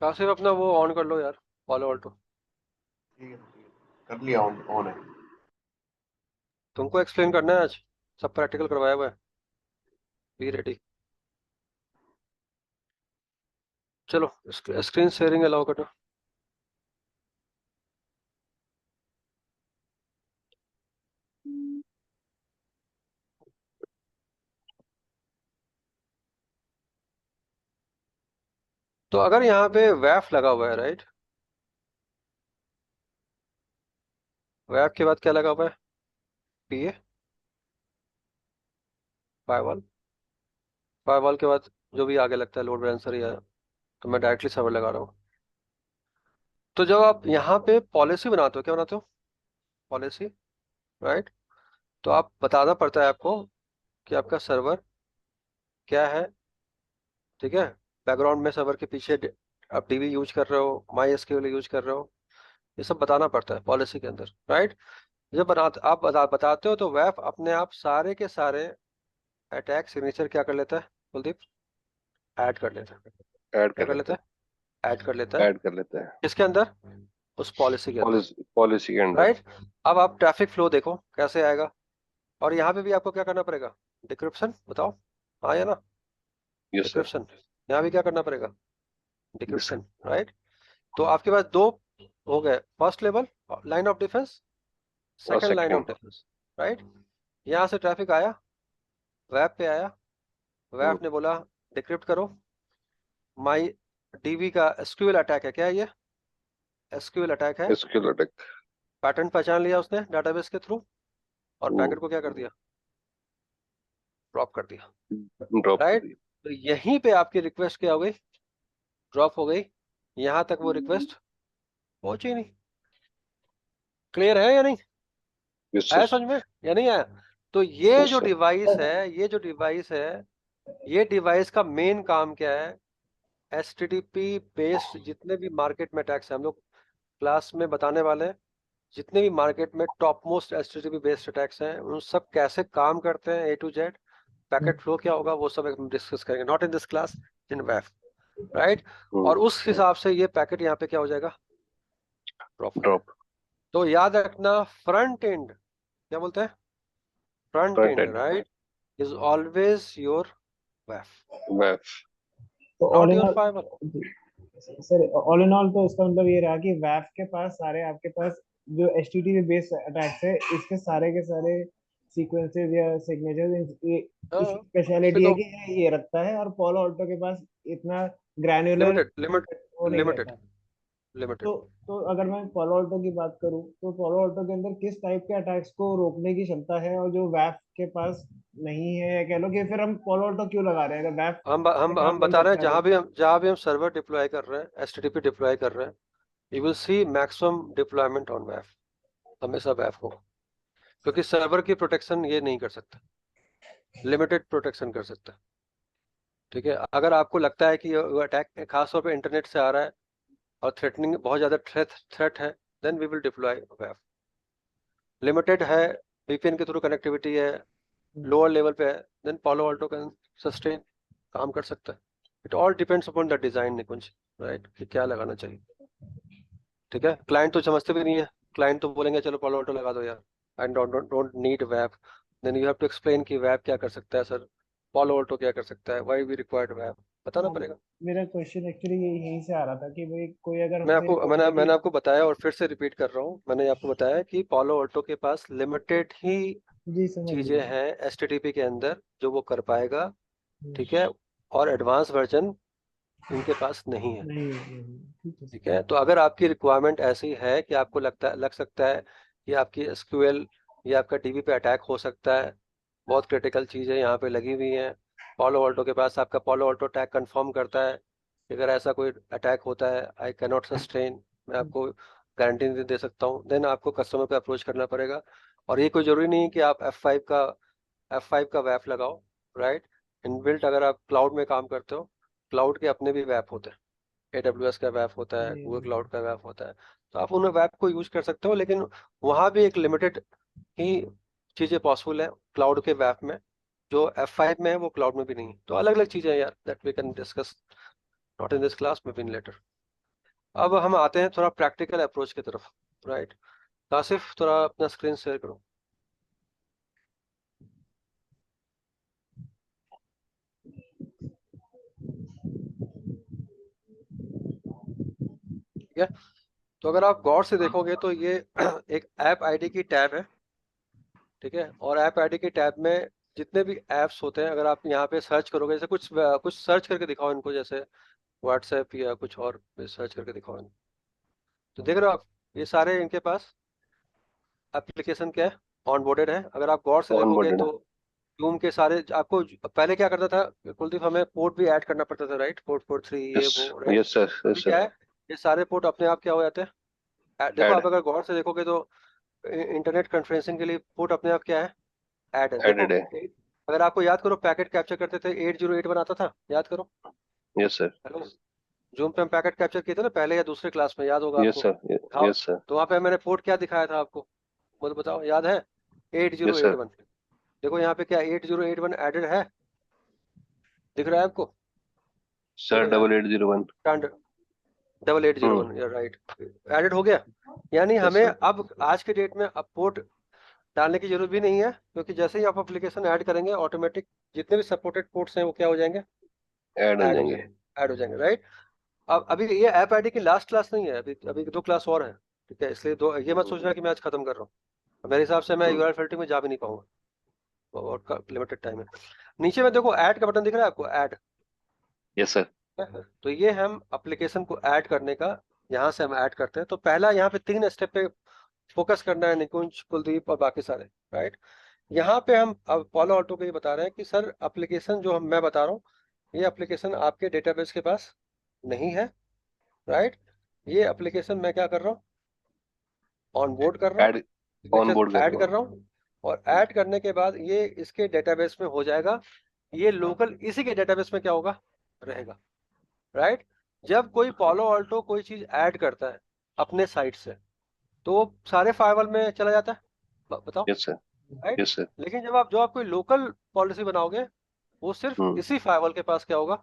कासिफ अपना वो ऑन कर लो यार, पॉलो ऑल्टो। ठीक है ठीक है, कर लिया, ऑन ऑन है। तुमको एक्सप्लेन करना है आज, सब प्रैक्टिकल करवाया हुआ है। Be ready. चलो स्क्रीन शेयरिंग अलाउ करो। तो अगर यहाँ पे वैफ लगा हुआ है, राइट, वैफ के बाद क्या लगा हुआ है? पीए, फायरवॉल, फायरवॉल के बाद जो भी आगे लगता है, लोड बैलेंसर या, तो मैं डायरेक्टली सर्वर लगा रहा हूँ। तो जब आप यहाँ पे पॉलिसी बनाते हो, क्या बनाते हो? Policy, right. तो आप बताना पड़ता है आपको कि आपका सर्वर क्या है, ठीक है। बैकग्राउंड में सर्वर के पीछे आप डीबी यूज कर रहे हो, माई एसक्यूएल यूज कर रहे हो, ये सब बताना पड़ता है पॉलिसी के अंदर, राइट। जब बताते हो तो वैफ अपने आप सारे के सारे अटैक सिग्नेचर क्या कर लेता है कुलदीप? ऐड कर लेता है। ऐड क्या कर कर लेते लेता हैं। है? ऐड कर लेता है। ऐड कर लेते हैं। किसके अंदर? उस पॉलिसी के अंदर, पॉलिसी पॉलिसी के अंडर। राइट। अब आप ट्रैफिक फ्लो देखो कैसे आएगा, और यहाँ पे भी आपको क्या करना पड़ेगा? डिक्रिप्शन, बताओ। हाँ या ना? Yes sir. डिक्रिप्शन, यहाँ भी क्या करना पड़ेगा? Disk decryption, right. तो आपके पास दो हो गए, first level line of defence, और second line of second. Defence, right. यहाँ से ट्रैफिक आया, वेब पे आया, वेब ने बोला डिक्रिप्ट करो। माई डीबी का एसक्यूएल अटैक है, क्या है ये? एसक्यूएल अटैक है। SQL attack. पैटर्न पहचान लिया उसने डाटाबेस के थ्रू, और पैकेट को क्या कर दिया? ड्रॉप कर दिया, ड्रॉप कर राइट। दी। तो यहीं पे आपकी रिक्वेस्ट क्या हो गई? ड्रॉप हो गई। यहां तक वो रिक्वेस्ट पहुंची नहीं। क्लियर है या नहीं? यस आया सर। समझ में या नहीं आया? तो ये यस जो सर। डिवाइस है, ये जो डिवाइस है, ये डिवाइस का मेन काम क्या है? एचटीटीपी बेस्ड जितने भी मार्केट में अटैक्स हैं, हम लोग क्लास में बताने वाले हैं। जितने भी मार्केट में top most HTTP based attacks हैं, उन सब कैसे काम करते हैं, ए टू जेड, पैकेट फ्लो क्या होगा, वो सब हम डिस्कस करेंगे, not in this class, in वेफ, right. और उस हिसाब से ये पैकेट यहाँ पे क्या हो जाएगा? ड्रॉप हो जाएगा। ड्रॉप। तो याद रखना, फ्रंट एंड, क्या बोलते हैं? Front front end, end. Right, is always your वेफ, वेब। तो all not in your all, fibre. Sir all in all तो इसका मतलब ये रहा कि वैफ के पास सारे आपके पास जो एचटीटीपी बेस्ड अटैक्स है, इसके सारे के सारे सीक्वेंसेस या सिग्नेचर्स, इसकी हाँ, इसमें स्पेशलिटी है तो कि ये रखता है, और पोलो ऑल्टो के पास इतना ग्रैन्युलर लिमिटेड लिमिट वो नहीं लिमिटेड रहता। लिमिटेड। तो अगर मैं पोलो ऑल्टो की बात करूं, तो पोलो ऑल्टो के अंदर किस टाइप के अटैक्स को रोकने की क्षमता है, और जो वैफ के पास नहीं है, या कह लो कि फिर हम पोलो ऑल्टो क्यों लगा रहे हैं अगर वैफ से हम काम मिल बता रहे हैं, सकता है तो। जहां भी हम सर्वर डिप्लॉय कर रहे हैं, एचटीटीपी डिप्लॉय कर रहे हैं, you will see maximum deployment on वैफ, हमेशा वैफ हो। क्योंकि सर्वर की प्रोटेक्शन ये नहीं कर सकता, लिमिटेड प्रोटेक्शन कर सकता है, ठीक है। अगर आपको लगता है कि अटैक खासतौर पे इंटरनेट से आ रहा है और थ्रेटनिंग बहुत ज़्यादा थ्रेट थ्रेट है, देन वी विल डिप्लॉय वैफ। लिमिटेड है, वीपीएन के थ्रू कनेक्टिविटी है, लोअर लेवल पे है, देन पालो ऑल्टो कैन सस्टेन, काम कर सकता है। It all depends upon the design Nikunj, right, कि क्या लगाना चाहिए, ठीक है। क्लाइंट तो समझते भी नहीं है, क्लाइंट तो बोलेंगे चलो पालो ऑल्टो लगा दो यार, एंड डोंट नीड वैप। Then you have to explain कि वैप क्या कर सकता है सर, पालो ऑल्टो क्या कर सकता है, व्हाई वी रिक्वायर्ड वैप, बताना हाँ, पड़ेगा। मेरा क्वेश्चन एक्चुअली यहीं से आ रहा था कि भाई कोई अगर मैं हमसे आपको बोले कि। मैंने आपको बताया और फिर से रिपीट कर रहा हूँ, मैंने आपको बताया कि पालो ऑल्टो के पास लिमिटेड ही जी समझ चीजें गया। हैं एचटीटीपी के अंदर जो वो कर पाएगा, हम्म, ठीक है। और एडवांस वर्जन इनके पास नहीं है, नहीं नहीं, ठीक है ठीक सर। है। तो अगर आपकी रिक्वायरमेंट ऐसी है कि आपको लग सकता है कि आपकी एसक्यूएल या आपका डीबी पे अटैक हो सकता है, बहुत क्रिटिकल चीज़ें यहाँ पे लगी हुई हैं, पॉलो ऑल्टो के पास आपका पॉलो ऑल्टो अटैक कंफर्म करता है कि अगर ऐसा कोई अटैक होता है, आई कैन नॉट सस्टेन, मैं आपको गारंटी नहीं दे सकता हूँ, देन आपको कस्टमर पे अप्रोच करना पड़ेगा। और ये कोई ज़रूरी नहीं है कि आप F5 का वैप लगाओ, राइट। इनबिल्ट अगर आप क्लाउड में काम करते हो, क्लाउड के अपने भी वैप होते हैं, AWS का वैप होता है, जी गूगल जी। क्लाउड का वैप होता है। तो आप उन वैप को यूज कर सकते हो, लेकिन वहाँ भी एक लिमिटेड ही चीज़ें पॉसिबल है क्लाउड के वैप में, जो F5 में है वो क्लाउड में भी नहीं है। तो अलग अलग चीज़ें हैं यार, that we can discuss, not in this class, maybe in later. अब हम आते हैं थोड़ा प्रैक्टिकल अप्रोच की तरफ, राइट। कासिफ थोड़ा अपना स्क्रीन शेयर करो। ठीक है, तो अगर आप गौर से देखोगे तो ये एक ऐप आईडी की टैब है, ठीक है। और ऐप आईडी की टैब में जितने भी ऐप्स होते हैं, अगर आप यहाँ पे सर्च करोगे, जैसे कुछ कुछ सर्च करके दिखाओ इनको, जैसे व्हाट्सएप या कुछ और पे सर्च करके दिखाओ इनको। तो देख रहे हो आप, ये सारे इनके पास एप्लीकेशन क्या है, ऑनबोर्डेड है। अगर आप गौर से ऑन देखोगे बोर्डेड है। तो जूम के सारे आपको पहले क्या करता था कुलदीप, हमें पोर्ट भी ऐड करना पड़ता था, राइट। पोर्ट पोर्ट 3 ये यस, वो, राइट। यस सर, अभी यस क्या सर। है, ये सारे पोर्ट अपने आप क्या हो जाते हैं, देखो ऐड, आप अगर गौर से देखोगे तो इंटरनेट कॉन्फ्रेंसिंग के लिए पोर्ट अपने आप क्या है, ऐड है। देखो एडेड है। अगर आपको याद करो, पैकेट कैप्चर करते थे 8081 आता था, याद करो। यस सर, हेलो, जूम पे हम पैकेट कैप्चर किए थे ना पहले या दूसरे क्लास में, याद होगा यस आपको। सर, हाँ, यस सर, तो वहाँ पे मैंने पोर्ट क्या दिखाया था आपको, बोलो बताओ, याद है? Yes sir. 8081। देखो यहाँ पे क्या 8081 एडेड है, दिख रहा है आपको? सर देखो यार, 8801। स्टैंडर्ड 8801, यार राइट, एडेड हो गया। यानी यस हमें सर। अब आज के डेट में अब पोर्ट डालने की जरूरत भी नहीं है, क्योंकि जैसे ही आप एप्लीकेशन ऐड करेंगे, ऑटोमेटिक जितने भी सपोर्टेड पोर्ट्स हैं वो क्या हो जाएंगे, ऐड हो ऐड हो जाएंगे। जाएंगे, ऐड हो जाएंगे, राइट। अब अभी ये ऐप आईडी की लास्ट क्लास नहीं है, अभी अभी 2 क्लास और है, ठीक है। इसलिए दो, ये मत सोचना कि मैं आज खत्म कर रहा हूँ। मेरे हिसाब से मैं यूआरएल फिल्टरिंग में जा भी नहीं पाऊंगा, और लिमिटेड टाइम है। नीचे में देखो ऐड का बटन दिख रहा है आपको, ऐड। Yes sir. तो ये हम एप्लीकेशन को ऐड करने का, यहाँ से हम ऐड करते हैं। तो पहला यहाँ पे 3 स्टेप पे फोकस करना है, निकुंज, कुलदीप और बाकी सारे, राइट। यहाँ पे हम अब पॉलो ऑल्टो को ये बता रहे हैं कि सर एप्लीकेशन जो हम मैं बता रहा हूँ, ये एप्लीकेशन आपके डेटाबेस के पास नहीं है, राइट। ये एप्लीकेशन मैं क्या कर रहा हूँ, ऑन बोर्ड कर रहा हूँ, ऐड, ऑन सिग्नेचर बोर्ड कर ऐड रहा कर हूँ। रहा हूँ। और ऐड करने के बाद ये इसके डेटाबेस में हो जाएगा, ये लोकल इसी के डेटाबेस में क्या होगा, रहेगा, राइट। जब कोई पॉलो ऑल्टो कोई चीज ऐड करता है अपने साइट से, तो वो सारे फायरवॉल में चला जाता है, बताओ, yes sir, right. Yes sir. लेकिन जब आप कोई लोकल पॉलिसी बनाओगे, वो सिर्फ हम्म, इसी फायरवॉल के पास क्या होगा,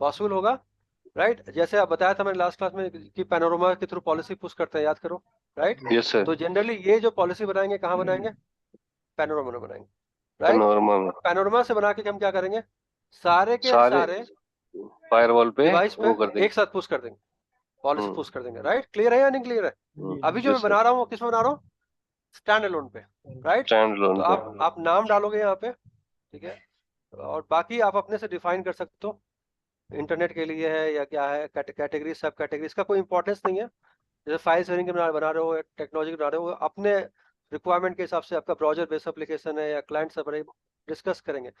पॉसिबल होगा, राइट। जैसे आप बताया था मैंने लास्ट क्लास में कि पैनोरमा के थ्रू पॉलिसी पुश करते हैं, याद करो, राइट। Yes sir. तो जनरली ये जो पॉलिसी बनाएंगे कहाँ बनाएंगे, पैनोरमा में बनाएंगे, राइट। पैनोरमा में। और पैनोरमा से बना के हम क्या करेंगे, सारे के सारे सारे फायरवॉल पे डिवाइस पे वो कर देंगे। एक साथ पुश कर देंगे, पॉलिसी हम्म, पुश कर देंगे, राइट। क्लियर है या नहीं क्लियर है? अभी जो मैं यस सर। बना रहा हूँ किस में बना रहा हूँ, स्टैंड अलोन पे, राइट। स्टैंड तो लोन पे। आप नाम डालोगे यहाँ पे, ठीक है। और बाकी आप अपने से डिफाइन कर सकते हो, इंटरनेट के लिए है या क्या है, कैटेगरी सब कैटेगरी, इसका कोई इंपॉर्टेंस नहीं है। जैसे फाइल शेयरिंग के बना रहे हो या टेक्नोलॉजी बना रहे हो, अपने रिक्वायरमेंट के हिसाब से, आपका ब्राउजर बेस्ड एप्लीकेशन है या क्लाइंट सर्वर, डिस्कस करेंगे।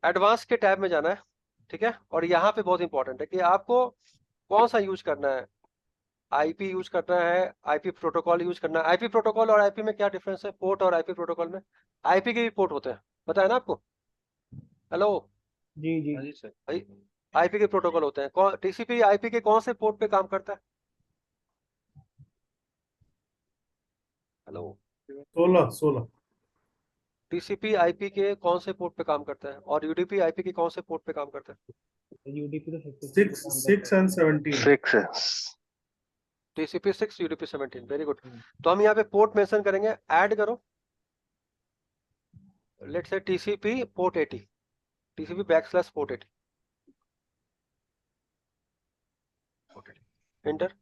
एडवांस के टैब में जाना है, ठीक है। और यहाँ पे बहुत इंपॉर्टेंट है कि आपको कौन सा यूज करना है, आईपी यूज करना है, आईपी प्रोटोकॉल यूज करना है। आईपी प्रोटोकॉल और आईपी में क्या डिफरेंस है, पोर्ट और आईपी प्रोटोकॉल में? आईपी के भी पोर्ट होते हैं, पता है ना आपको? हेलो जी जी। भाई, आईपी के प्रोटोकॉल होते हैं। कौन टीसीपी आईपी के कौन से पोर्ट पे काम करता है? हेलो, 16 टीसीपी आईपी के कौन से पोर्ट पे काम करता है, और यूडीपी आईपी के कौन से पोर्ट पे काम करता है? यूडीपी तो 56 पे 6 काम 6 करता है। and 17। 6। TCP 6, UDP 17, very good. तो हम यहाँ पे पोर्ट मेंशन करेंगे, ऐड करो, let's say TCP port 80, TCP \port 80, enter,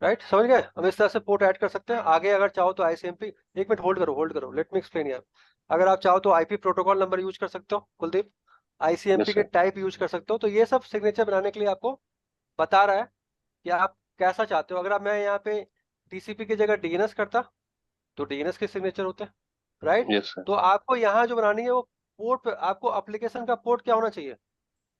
right. समझ गए? हम इस तरह से पोर्ट ऐड कर सकते हैं। आगे अगर चाहो तो आईसीएमपी, एक मिनट होल्ड करो, होल्ड करो, लेट मी एक्सप्लेन यार। अगर आप चाहो तो आईपी प्रोटोकॉल नंबर यूज कर सकते हो कुलदीप, आईसीएमपी यस के सर। टाइप यूज कर सकते हो। तो ये सब सिग्नेचर बनाने के लिए आपको बता रहा है कि आप कैसा चाहते हो। अगर मैं यहाँ पे टीसीपी की जगह डीएनएस करता, तो डीएनएस के सिग्नेचर होते हैं, राइट। Yes sir. तो आपको यहाँ जो बनानी है वो पोर्ट, आपको एप्लीकेशन का पोर्ट क्या होना चाहिए,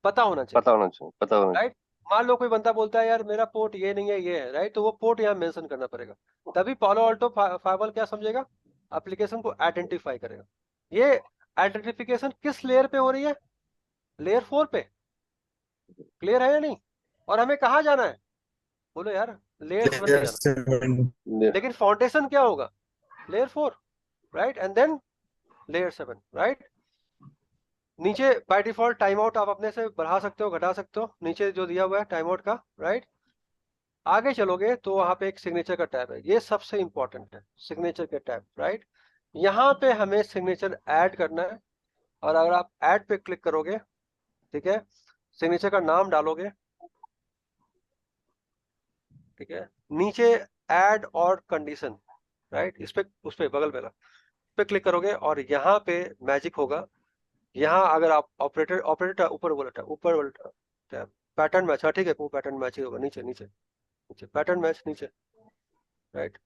पता होना चाहिए, पता होना चाहिए, पता होना राइट। मान लो कोई बंदा बोलता है यार मेरा पोर्ट ये नहीं है ये है, राइट, तो वो पोर्ट यहाँ मेंशन करना पड़ेगा, तभी पॉलो ऑल्टो फाइबर क्या समझेगा, एप्लीकेशन को आइडेंटिफाई करेगा। ये आइडेंटिफिकेशन किस लेयर पे हो रही है, लेयर 4 पे। क्लियर है या नहीं? और हमें कहाँ जाना है, बोलो यार, लेयर 7 पे जाना, 7। लेकिन फाउंडेशन क्या होगा, layer 4, right, and then layer 7, right. नीचे बाय डिफॉल्ट टाइम आउट आप अपने से बढ़ा सकते हो, घटा सकते हो, नीचे जो दिया हुआ है टाइम आउट का, राइट। आगे चलोगे तो वहां पे एक सिग्नेचर का टैब है, ये सबसे इंपॉर्टेंट है, सिग्नेचर के टैब, राइट। यहाँ पे हमें सिग्नेचर ऐड करना है, और अगर आप ऐड पे क्लिक करोगे, ठीक है, सिग्नेचर का नाम डालोगे, ठीक है, नीचे ऐड और कंडीशन, राइट, इस पे, उस पे बगल वाला पे क्लिक करोगे और यहाँ पे मैजिक होगा। यहाँ अगर आप ऑपरेटर ऑपरेटर ऊपर वाला टैब पैटर्न मैच, हाँ ठीक है, वो पैटर्न मैच ही होगा, नीचे नीचे नीचे पैटर्न मैच, नीचे, राइट,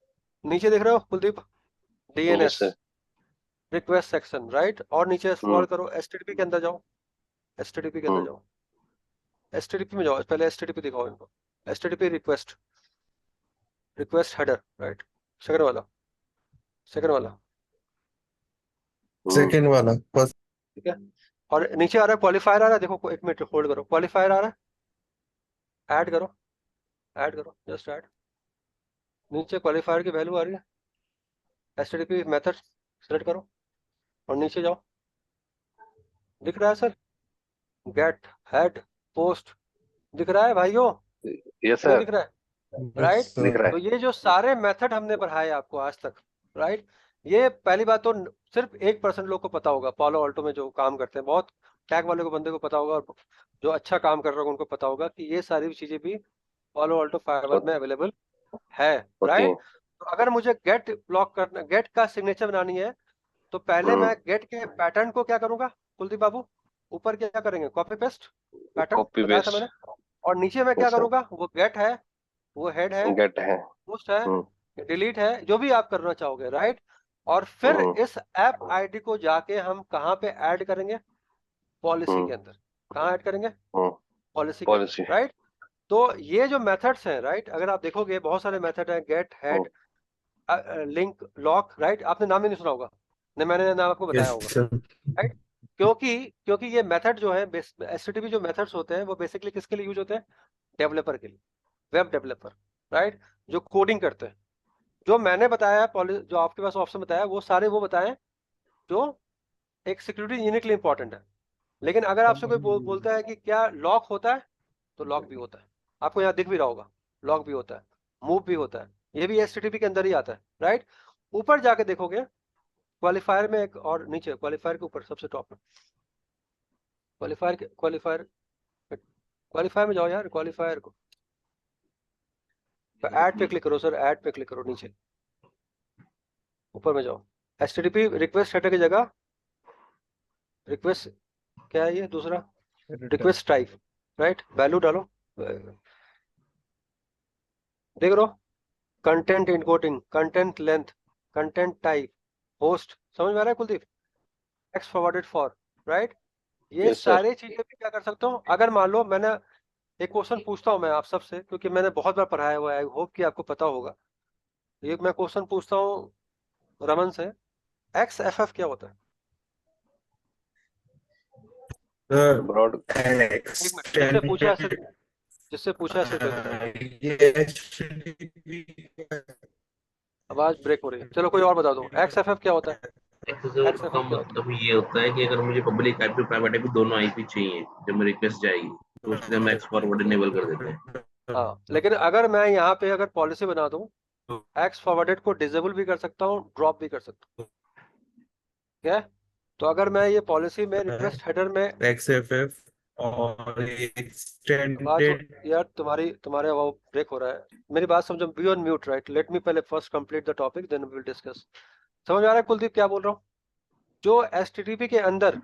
नीचे देख रहे हो Kuldeep, yes DNS sir. Request section, right, और नीचे स्क्रॉल करो, एचटीटीपी के अंदर जाओ, एचटीटीपी के अंदर जाओ, एचटीटीपी में जाओ, पहले एचटीटीपी दिखाओ इनको, HTTP request, request header, right, second वाला, सेकंड वाला, सेकंड वाला फर्स्ट। ठीक है, और नीचे आ रहा है क्वालिफायर आ रहा है, देखो एक मिनट होल्ड करो, क्वालिफायर आ रहा है, ऐड करो, ऐड करो, जस्ट ऐड, नीचे क्वालिफायर की वैल्यू आ रही है, एचटीटीपी मेथड सेलेक्ट करो और नीचे जाओ, दिख रहा है सर, गेट हेड पोस्ट, दिख रहा है भाइयों, यस नहीं सर। दिख रहा है, राइट। दिख रहा तो है। ये जो सारे मेथड हमने पढ़ाए आपको आज तक, राइट, ये पहली बात तो सिर्फ 1% लोग को पता होगा, पालो अल्टो में जो काम करते हैं, बहुत टैग वाले को बंदे को पता होगा, और जो अच्छा काम कर रहे होगा उनको पता होगा कि ये सारी चीजें भी पालो अल्टो फाइबर में अवेलेबल है, होती राइट। हैं। तो अगर मुझे गेट ब्लॉक करना, गेट का सिग्नेचर बनानी है, तो पहले मैं गेट के पैटर्न को क्या करूंगा कुलदीप बाबू, ऊपर क्या करेंगे, कॉपी पेस्ट पैटर्न कॉपी बताया था पेस्ट। मैंने, और नीचे मैं क्या यस सर। करूंगा, वो गेट है, वो हेड है, गेट है। पोस्ट है, डिलीट है, जो भी आप करना चाहोगे, राइट। और फिर इस ऐप आईडी को जाके हम कहाँ पे ऐड करेंगे, पॉलिसी के अंदर, कहाँ ऐड करेंगे, पॉलिसी के अंदर, पॉलिसी। राइट। तो ये जो मेथड्स हैं, राइट, अगर आप देखोगे बहुत सारे मेथड हैं, get head link lock, right, आपने नाम ही नहीं सुना होगा, नहीं मैंने नाम आपको बताया होगा, राइट। क्योंकि क्योंकि ये मेथड जो है, एचटीटीपी जो मेथड्स होते हैं वो बेसिकली किसके लिए यूज होते हैं, डेवलपर के लिए, वेब डेवलपर, राइट, जो कोडिंग करते हैं। जो मैंने बताया है, जो आपके पास ऑप्शन बताया, वो सारे वो बताए जो एक सिक्योरिटी इंजीनियर के लिए इंपॉर्टेंट है। लेकिन अगर आपसे कोई बोलता है कि क्या लॉक होता है, तो लॉक भी होता है, आपको यहाँ दिख भी रहा होगा, लॉक भी होता है, मूव भी होता है, ये भी एचटीटीपी के अंदर ही आता है, राइट। ऊपर जाके देखोगे क्वालिफायर में एक, और नीचे क्वालिफायर के ऊपर सबसे टॉप में, क्वालिफायर क्वालिफायर में जाओ यार, क्वालिफायर को ऐड पे क्लिक करो सर, ऐड पे क्लिक करो, नीचे ऊपर में जाओ, एचटीटीपी रिक्वेस्ट हेडर की जगह रिक्वेस्ट, क्या है ये दूसरा, रिक्वेस्ट टाइप, राइट, वैल्यू डालो, देख लो, content encoding, content length, content type, host, समझ में आ रहा है Kuldeep, X forwarded for, right. ये यस सर। सारी चीजें भी क्या कर सकता हूँ, अगर मान लो मैंने एक क्वेश्चन पूछता हूँ मैं आप सबसे, क्योंकि मैंने बहुत बार पढ़ाया हुआ है, आई होप कि आपको पता होगा, ये मैं क्वेश्चन पूछता हूँ रमन से, एक्स एफ एफ क्या होता है, ब्रॉड। एक मिनट, जिससे पूछा है सिर्फ एक बताओ, आवाज ब्रेक हो रही है, चलो कोई और बता दो, एक्स एफ एफ क्या होता है, एक्सेसर एक्स एफ का एफ क्या होता मतलब ये होता है कि अगर मुझे पब्लिक आईपी प्राइवेट आईपी दोनों आईपी चाहिए जब मैं रिक्वेस्ट जाएगी तो उसके लिए हम एक्स फॉरवर्ड इनेबल कर देते हैं। है, हाँ, लेकिन अगर मैं यहाँ पे अगर पॉलिसी बना दूं, एक्स फॉरवर्डेड को डिसेबल भी कर सकता हूँ, ड्रॉप भी कर सकता हूँ, क्या, तो अगर मैं ये पॉलिसी में रिक्वेस्ट हेडर में, XFF और बात एक्सटेंडेड यार तुम्हारे वो ब्रेक हो रहा है, मेरी बात समझो, be on mute, right, let me पहले first complete the topic then we will discuss, समझ आ रहा है कुलदीप क्या बोल रहा हूँ, जो एचटीटीपी के अंदर,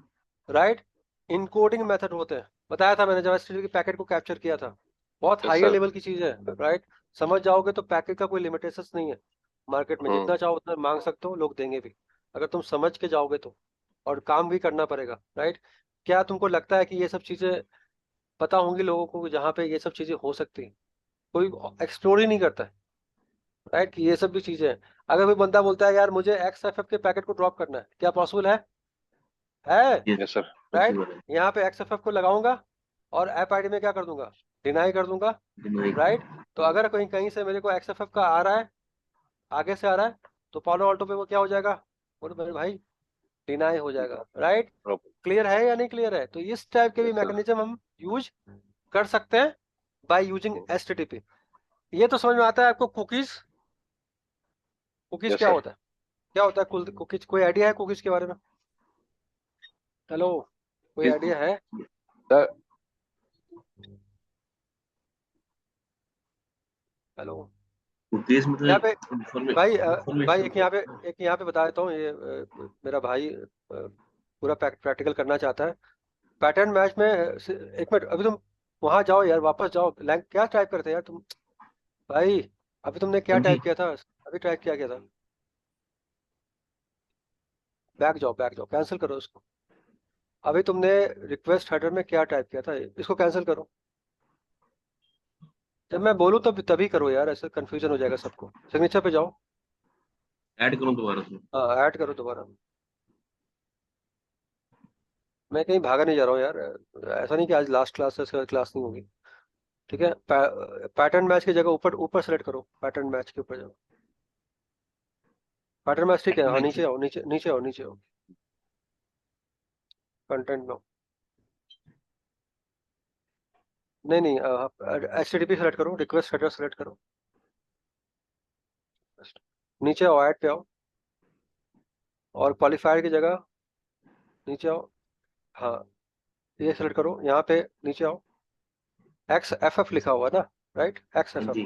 राइट, इनकोडिंग मेथड होते हैं, बताया था मैंने जब एचटीटीपी के पैकेट को कैप्चर किया था, बहुत यस हायर सर। लेवल की चीज है, राइट, समझ जाओगे तो पैकेट का कोई लिमिटेशंस नहीं है, मार्केट में जितना चाहो उतना मांग सकते हो, लोग देंगे भी, अगर तुम समझ के जाओगे तो, और काम भी करना पड़ेगा, राइट। क्या तुमको लगता है कि ये सब चीजें पता होंगी लोगों को, जहाँ पे ये सब चीजें हो सकती हैं, कोई एक्सप्लोर ही नहीं करता है, राइट, कि ये सब भी चीजें हैं। अगर कोई बंदा बोलता है यार मुझे एक्स एफ एफ के पैकेट को ड्रॉप करना है, क्या पॉसिबल है, यस सर। राइट, पॉसिबल है। यहाँ पे एक्स एफ एफ को लगाऊंगा और ऐप आईडी में क्या कर दूंगा, डिनाई कर दूंगा, राइट। तो अगर कहीं कहीं से मेरे को एक्स एफ एफ का आ रहा है, आगे से आ रहा है, तो पालो ऑल्टो पे वो क्या हो जाएगा, बोलो मेरे भाई डिनाई हो जाएगा, राइट। क्लियर है या नहीं क्लियर है, तो इस टाइप के भी Yes, sir. मैकेनिज्म हम यूज कर सकते हैं बाय यूजिंग एचटीटीपी। ये तो समझ में आता है आपको। कुकीज, कुकीज Yes, क्या sir. होता है? क्या होता है कुकीज? कोई आइडिया है कुकीज के बारे में? हेलो, कोई Yes, आइडिया है? sir. हेलो, कुकीज यहाँ मतलब पे भाई भाई इंफॉर्मेशन। एक यहाँ पे बता देता हूँ। ये मेरा भाई पूरा प्रैक्टिकल करना चाहता है। पैटर्न मैच में एक मिनट, अभी तुम वहां जाओ यार, वापस जाओ। लैंग क्या टाइप करते यार तुम भाई? अभी तुमने क्या हाँ जी। टाइप किया था? अभी टाइप क्या किया था? बैक जाओ, बैक जाओ, कैंसिल करो इसको। अभी तुमने रिक्वेस्ट हेडर में क्या टाइप किया था? इसको कैंसिल करो। जब मैं बोलूँ तब तभी करो यार, ऐसे कंफ्यूजन हो जाएगा सबको। सिग्नेचर पे जाओ। ऐड करूँ दोबारा से? हाँ, ऐड करो दोबारा। मैं कहीं भागा नहीं जा रहा हूँ यार। ऐसा नहीं कि आज लास्ट क्लास है, इसके बाद क्लास नहीं होगी। ठीक है, पैटर्न मैच की जगह ऊपर ऊपर सेलेक्ट करो। पैटर्न मैच के ऊपर जाओ। पैटर्न मैच ठीक है। हाँ, नीचे आओ, नीचे नीचे आओ, नीचे आओ, कंटेंट में। नहीं नहीं, HTTP सेलेक्ट करो, रिक्वेस्ट हेडर सेलेक्ट करो। नीचे आओ, ऐड पे आओ, और क्वालिफायर की जगह नीचे आओ। हाँ, ये सेलेक्ट करो, यहाँ पे नीचे आओ। XFF लिखा हुआ है ना, राइट? हाँ XFF, जी।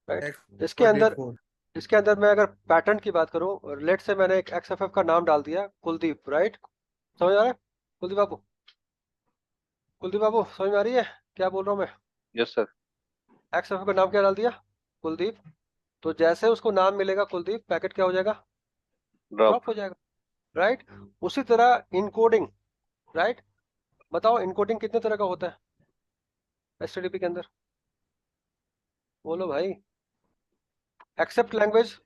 राइट। इसके अंदर मैं अगर पैटर्न की बात करूं, लेट से मैंने एक XFF का नाम डाल दिया, कुलदीप, राइट? समझ आ रहा है कुलदीप बाबू? कुलदीप बाबू समझ में आ रही है क्या बोल रहा हूँ मैं? Yes, sir. XFF का नाम क्या डाल दिया? कुलदीप। तो जैसे उसको नाम मिलेगा कुलदीप, पैकेट क्या हो जाएगा? Drop. ड्रॉप हो जाएगा, राइट? उसी तरह इनकोडिंग, राइट? बताओ इनकोडिंग कितने तरह का होता है HTTP के अंदर? बोलो भाई। एक्सेप्ट लैंग्वेज,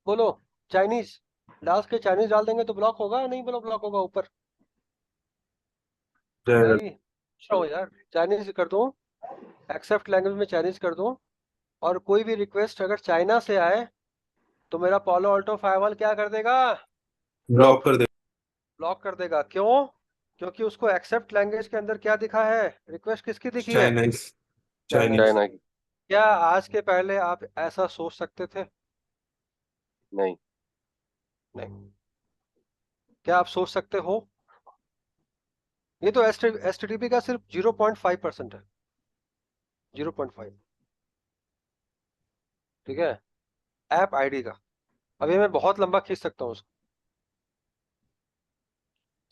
बोलो। चाइनीज, लास्ट के चाइनीज डाल देंगे तो ब्लॉक होगा? नहीं, बोलो ब्लॉक होगा ऊपर। भाई पूछ रहा हूँ यार, चाइनीज कर दूं, एक्सेप्ट लैंग्वेज में चाइनीज कर दूं, और कोई भी रिक्वेस्ट अगर चाइना से आए तो मेरा पालो अल्टो फायरवॉल क्या कर देगा? ब्लॉक कर दे। ब्लॉक कर देगा। क्यों? क्योंकि उसको एक्सेप्ट लैंग्वेज के अंदर क्या दिखा है? रिक्वेस्ट किसकी दिखी है? चाइनीज। चाइनीज। चाइनीज। China की। क्या आज के पहले आप ऐसा सोच सकते थे? नहीं। नहीं। क्या आप सोच सकते हो? ये तो HTTP का सिर्फ 0.5% है, 0.5। ठीक है, ऐप आईडी का। अभी मैं बहुत लंबा खींच सकता हूँ उसको।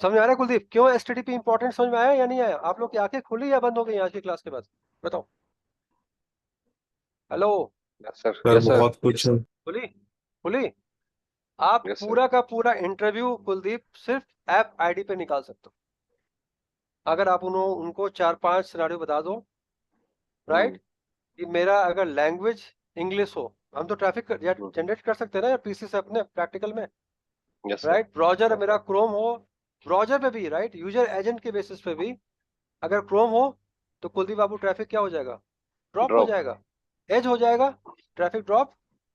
समझ में आ रहा है कुलदीप? क्यों HTTP इंपॉर्टेंट समझ में आया या नहीं आया? आप लोग की आंखें खुली या बंद हो गई आज की क्लास के बाद? बताओ। Hello, Yes, sir. Sir Yes, sir. बहुत कुछ खुली? खुली? आप Yes, sir. पूरा का पूरा इंटरव्यू कुलदीप सिर्फ ऐप आईडी पे निकाल सकते हो, अगर आप उनको 4-5 सिनारियो बता दो, राइट? कि मेरा अगर लैंग्वेज इंग्लिश हो, हम तो ट्रैफिक जनरेट कर सकते हैं ना पीसी से अपने प्रैक्टिकल में, Yes, sir. राइट? ब्राउजर मेरा क्रोम हो, ब्राउजर पे भी, राइट, यूजर एजेंट के बेसिस पे भी अगर क्रोम हो, तो कुलदीप बाबू ट्रैफिक क्या हो जाएगा? ड्रॉप हो Drop. जाएगा, एज हो जाएगा, ट्रैफिक ड्रॉप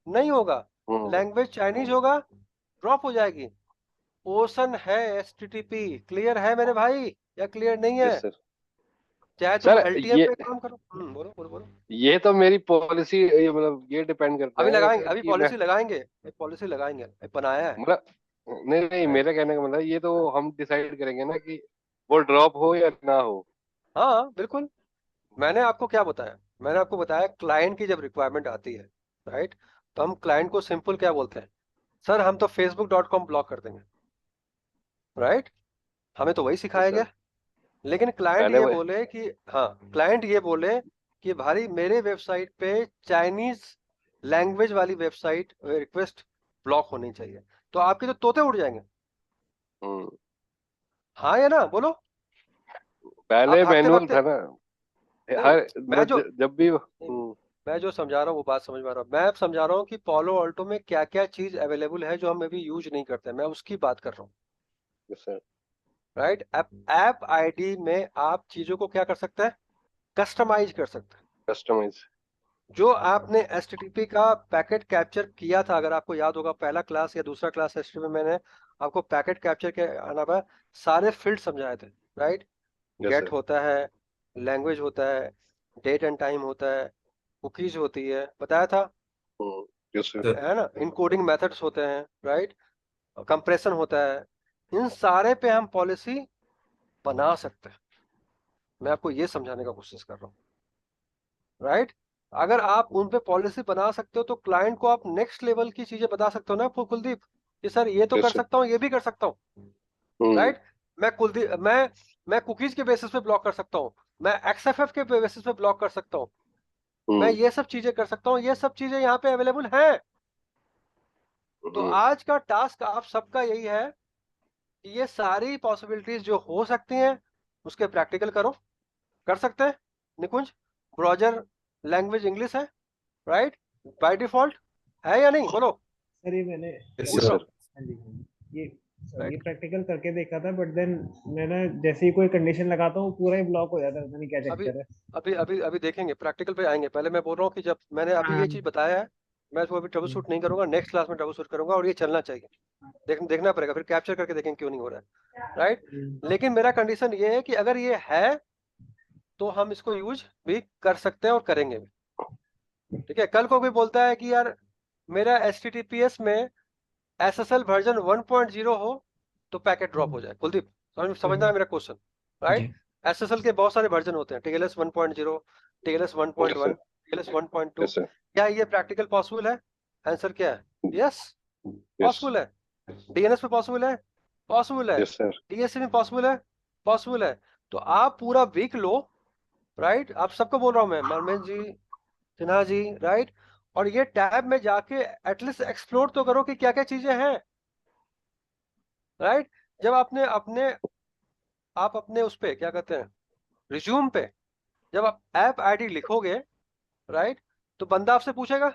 नहीं होगा। हम्म। लैंग्वेज चाइनीज होगा, ड्रॉप हो जाएगी। ओशन है HTTP, क्लियर है मेरे भाई या क्लियर नहीं है? Yes, sir. चाहे तुम सर LTM ये पे काम करो। बोलो बोलो बोलो। ये तो मेरी पॉलिसी, ये मतलब ये डिपेंड करता अभी है लगाएंगे, सर अभी कि मैं पॉलिसी लगाएंगे, एक पॉलिसी लगाएंगे, एक बनाया है। मतलब नहीं नहीं, right? मेरा कहने का मतलब ये तो हम डिसाइड करेंगे ना कि वो ड्रॉप हो या ना हो। हाँ बिल्कुल। मैंने आपको क्या बताया? मैंने आपको बताया क्लाइंट की जब रिक्वायरमेंट आती है, राइट, तो हम क्लाइंट को सिंपल क्या बोलते हैं? सर हम तो facebook.com ब्लॉक कर देंगे, राइट? हमें तो वही यस सिखाया सर। गया। लेकिन क्लाइंट पहले ये वो बोले कि, हाँ, क्लाइंट ये बोले कि भाई मेरे वेबसाइट पे चाइनीज लैंग्वेज वाली वेबसाइट रिक्वेस्ट ब्लॉक होनी चाहिए, तो आपके तो तोते उड़ जाएंगे। हम्म, हाँ या ना, बोलो। आप पहले भागते मैनुअल भागते, था ना। नहीं, हर मैं मतलब जो जब भी मैं जो समझा रहा हूँ वो बात समझ में आ रहा हूँ। मैं समझा रहा हूँ कि पोलो ऑल्टो में क्या क्या चीज अवेलेबल है जो हम अभी यूज नहीं करते, मैं उसकी बात कर रहा हूँ, yes sir. Right? App ID में आप चीजों को क्या कर सकते हैं? कस्टमाइज कर सकते हैं। कस्टमाइज। जो आपने HTTP का पैकेट कैप्चर किया था, अगर आपको याद होगा पहला क्लास या दूसरा क्लास HTTP में मैंने आपको पैकेट कैप्चर के आना पर सारे फील्ड समझाए थे, राइट? Yes get sir. होता है, लैंग्वेज होता है, डेट एंड टाइम होता है, कुकीज होती है, बताया था, यस सर। है ना, इनकोडिंग मेथड्स होते हैं, राइट, कंप्रेशन होता है, इन सारे पे हम पॉलिसी बना सकते हैं। मैं आपको ये समझाने का कोशिश कर रहा हूँ, राइट। अगर आप उन पे पॉलिसी बना सकते हो तो क्लाइंट को आप नेक्स्ट लेवल की चीजें बता सकते हो ना कुलदीप, कि सर ये तो Yes, कर sir. सकता हूँ, ये भी कर सकता हूँ, राइट। मैं कुलदीप मैं कुकीज के बेसिस पे ब्लॉक कर सकता हूँ, मैं XFF के बेसिस पे ब्लॉक कर सकता हूँ, मैं ये सब चीजें कर सकता हूँ, ये सब चीजें यहाँ पे अवेलेबल हैं। तो आज का टास्क आप सबका यही है कि ये सारी पॉसिबिलिटीज जो हो सकती हैं उसके प्रैक्टिकल करो। कर सकते हैं निकुंज? ब्राउज़र लैंग्वेज इंग्लिश है, राइट, बाय डिफॉल्ट, है या नहीं, बोलो। सर ये मैंने Yes, पूछ sir. रहा हूँ, हाँ जी हाँ जी। ये सर ये राइट। प्रैक्टिकल करके देखा था, बट देन मैं ना जैसे ही कोई कंडीशन लगाता हूँ पूरा ही ब्लॉक हो जाता है, पता नहीं क्या अभी चक्कर है। अभी अभी अभी देखेंगे, प्रैक्टिकल पे आएंगे। पहले मैं बोल रहा हूँ कि जब मैंने अभी ये चीज बताया है, मैं इसको अभी ट्रबल शूट नहीं करूंगा, नेक्स्ट क्लास में ट्रबल शूट करूंगा, और ये चलना चाहिए। देखना पड़ेगा, फिर कैप्चर करके देखेंगे क्यों नहीं हो रहा है, राइट। लेकिन मेरा कंडीशन ये है कि अगर ये है तो हम इसको यूज भी कर सकते हैं और करेंगे भी, ठीक है। कल को कोई बोलता है कि यार मेरा HTTPS में SSL वर्जन 1.0 हो तो पैकेट ड्रॉप हो जाए, कुलदीप समझना है मेरा क्वेश्चन, राइट। SSL के बहुत सारे वर्जन होते हैं, TLS 1.0, TLS 1.1, TLS 1.2। Yes, sir. क्या ये प्रैक्टिकल पॉसिबल है? आंसर क्या है? यस, पॉसिबल है। DNS पे पॉसिबल है, पॉसिबल है। Yes, sir. DSC में पॉसिबल है, पॉसिबल है। तो आप पूरा वीक लो, राइट, आप सबको बोल रहा हूँ मैं, मनमेश जी, सिन्हा जी, राइट। और ये टैब में जाके एटलीस्ट एक्सप्लोर तो करो कि क्या क्या चीजें हैं, राइट। जब आप अपने उस पे क्या कहते हैं, रिज्यूम पे जब आप ऐप आईडी लिखोगे, राइट, तो बंदा आपसे पूछेगा,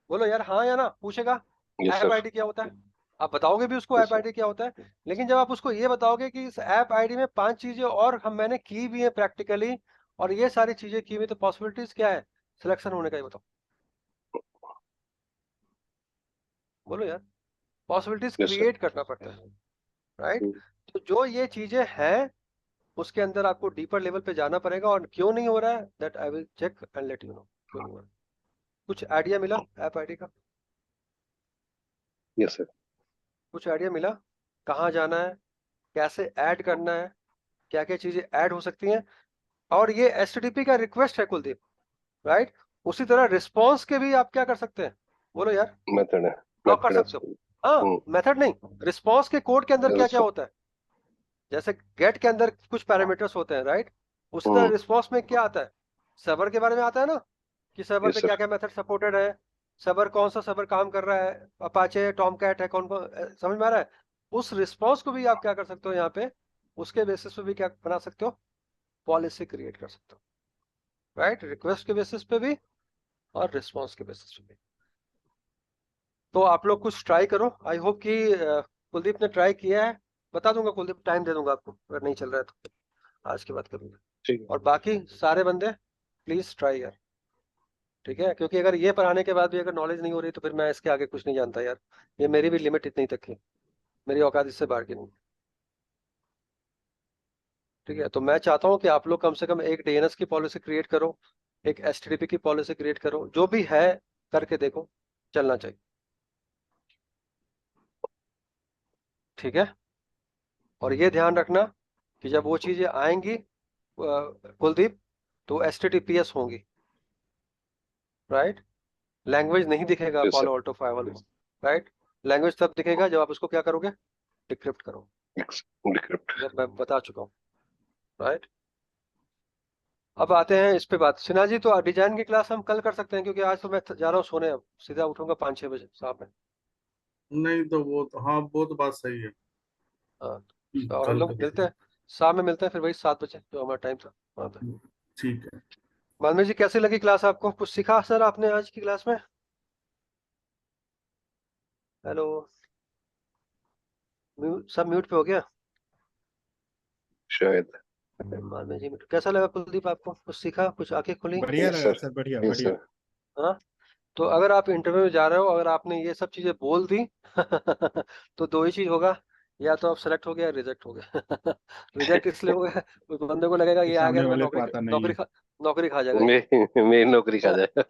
बोलो यार हाँ या ना, पूछेगा Yes, ऐप sir. आईडी क्या होता है। आप बताओगे भी उसको Yes, ऐप sir. आईडी क्या होता है, लेकिन जब आप उसको ये बताओगे कि इस ऐप आईडी में 5 चीजें और हम मैंने की भी है प्रैक्टिकली, और ये सारी चीजें की हुई, तो पॉसिबिलिटीज क्या है सिलेक्शन होने का, ये बताओ, बोलो यार। Possibilities Yes, sir. क्रिएट करना पड़ता है, राइट। तो जो ये चीजें हैं उसके अंदर आपको डीपर लेवल पे जाना पड़ेगा, और क्यों नहीं हो रहा है that I will check and let you know क्यों नहीं हो रहा है। कुछ आइडिया मिला ऐप आईडी का? Yes, sir. कुछ आइडिया मिला कहाँ जाना है, कैसे ऐड करना है, क्या क्या चीजें ऐड हो सकती हैं? और ये HTTP का रिक्वेस्ट है कुलदीप, राइट। उसी तरह रिस्पॉन्स के भी आप क्या कर सकते हैं, बोलो यार, Method है. ब्लॉक कर Method सकते हो। है. हाँ, मेथड नहीं, रिस्पॉन्स के कोड के अंदर क्या Yes, क्या sir. होता है, जैसे गेट के अंदर कुछ पैरामीटर्स होते हैं, राइट। उसी तरह रिस्पॉन्स में क्या आता है, सर्वर के बारे में आता है ना, कि सर्वर Yes, पे sir. क्या क्या मेथड सपोर्टेड है, सर्वर कौन सा सर्वर काम कर रहा है, अपाचे है, टॉमकैट है, कौन कौन, समझ में आ रहा है। उस रिस्पॉन्स को भी आप क्या कर सकते हो यहाँ पे, उसके बेसिस पे भी क्या बना सकते हो, पॉलिसी क्रिएट कर सकते हो, राइट, रिक्वेस्ट के बेसिस पे भी और रिस्पॉन्स के बेसिस पे भी। तो आप लोग कुछ ट्राई करो, आई होप कि कुलदीप ने ट्राई किया है। बता दूंगा कुलदीप, टाइम दे दूंगा आपको, अगर नहीं चल रहा है तो आज के बाद करूंगा। ठीक है. और बाकी सारे बंदे प्लीज ट्राई यार, ठीक है, क्योंकि अगर ये पढ़ाने के बाद भी अगर नॉलेज नहीं हो रही तो फिर मैं इसके आगे कुछ नहीं जानता यार। ये मेरी भी लिमिट इतनी तक है, मेरी औकात इससे बाहर की नहीं, ठीक है। तो मैं चाहता हूँ कि आप लोग कम से कम एक DNS की पॉलिसी क्रिएट करो, एक HTTP की पॉलिसी क्रिएट करो, जो भी है करके देखो, चलना चाहिए, ठीक है। और ये ध्यान रखना कि जब वो चीजें आएंगी कुलदीप, तो HTTPS होंगी, राइट। लैंग्वेज नहीं दिखेगा Yes, sir. पालो अल्टो फायरवॉल में, राइट। लैंग्वेज तब दिखेगा जब आप उसको क्या करोगे, डिक्रिप्ट करो, Decrypt. जब मैं बता चुका हूँ, राइट। अब आते हैं इस पे बात, सिन्हा जी, तो डिजाइन की क्लास हम कल कर सकते हैं, क्योंकि आज तो मैं जा रहा हूँ सोने, अब सीधा उठूंगा 5-6 बजे साहब में। नहीं तो वो तो हाँ, वो तो बात सही है। हाँ, और हम कल लोग मिलते हैं, शाम में मिलते हैं फिर वही 7 बजे जो हमारा टाइम था वहाँ पे। ठीक है। मानवी जी, कैसी लगी क्लास आपको, कुछ सीखा सर आपने आज की क्लास में? हेलो, सब म्यूट पे हो गया? शायद. मानवी जी कैसा लगा कुलदीप, आपको कुछ सीखा, कुछ आंखें खुली? बढ़िया Yes, लगा sir. सर, बढ़िया Yes, बढ़िया। sir. हाँ, तो अगर आप इंटरव्यू में जा रहे हो, अगर आपने ये सब चीजें बोल दी तो दो ही चीज होगा, या तो आप सेलेक्ट हो गया या रिजेक्ट हो गया। रिजेक्ट इसलिए हो गया, उस बंदे को लगेगा कि ये आ गया सामने तो मैं वाले को नौकरी आता नहीं नौकरी है। खा नौकरी खा जाएगा ये। मेरी नौकरी खा जाए।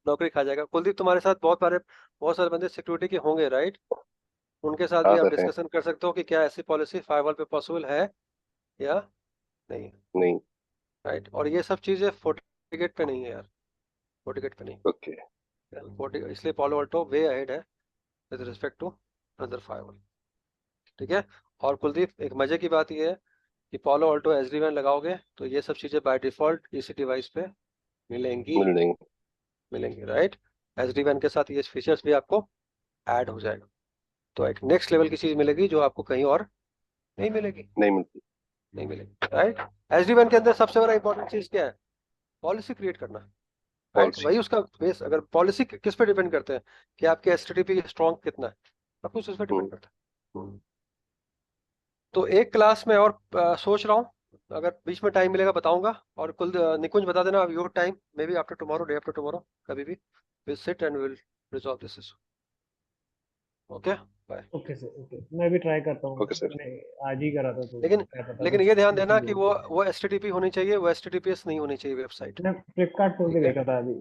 नौकरी खा जाएगा। कुलदीप, तुम्हारे साथ बहुत सारे बंदे सिक्योरिटी के होंगे, राइट? उनके साथ हाँ भी आप सर है। डिस्कशन कर सकते हो कि क्या ऐसी पॉलिसी फायरवॉल पे पॉसिबल है या नहीं, नहीं। राइट? और ये सब चीजें फोर्टिगेट पे नहीं है यार, फोर्टिगेट पे नहीं। ओके। इसलिए पालो अल्टो वे अहेड है with respect to other firewall, ठीक है? और कुलदीप, एक मजे की बात ये है कि पालो अल्टो SD-WAN लगाओगे तो ये सब चीजें बाय डिफॉल्ट इसी डिवाइस पे मिलेंगी, मिल जाएंगे। मिलेंगी, राइट? SD-WAN के साथ ये फीचर्स भी आपको ऐड हो जाएगा, तो एक नेक्स्ट लेवल की चीज मिलेगी जो आपको कहीं और नहीं मिलेगी, नहीं मिलती। नहीं मिलेगी, राइट? SD-WAN के अंदर सबसे बड़ा इंपॉर्टेंट चीज क्या है? पॉलिसी क्रिएट करना, राइट? पॉलिसी। वही उसका बेस। अगर पॉलिसी किस पे डिपेंड करते हैं कि आपके HTTP स्ट्रॉन्ग कितना है, सब कुछ उस पर डिपेंड करता है। तो एक क्लास में और सोच रहा हूँ, अगर बीच में टाइम मिलेगा बताऊंगा। और निकुंज बता देना your time, may be after tomorrow, day after tomorrow, कभी भी will sit and will resolve this issue. Okay, bye. Okay sir, okay, मैं भी ट्राई करता हूँ। Okay sir. मैंने आज ही करा था तो लेकिन क्या पता लेकिन कुछ ये ध्यान देना इशू कि हो। वो HTTP होनी चाहिए, वो HTTPS नहीं होनी चाहिए वेबसाइट, मैं फ्लिपकार्ट खोल के ठीक है? देखा था अभी,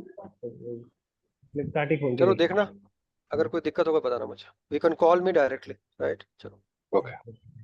फ्लिपकार्ट ही खोल के चलो देखा देखना, अगर कोई दिक्कत होगा बताना मुझे, you can call me directly, right? चलो। ओके। था।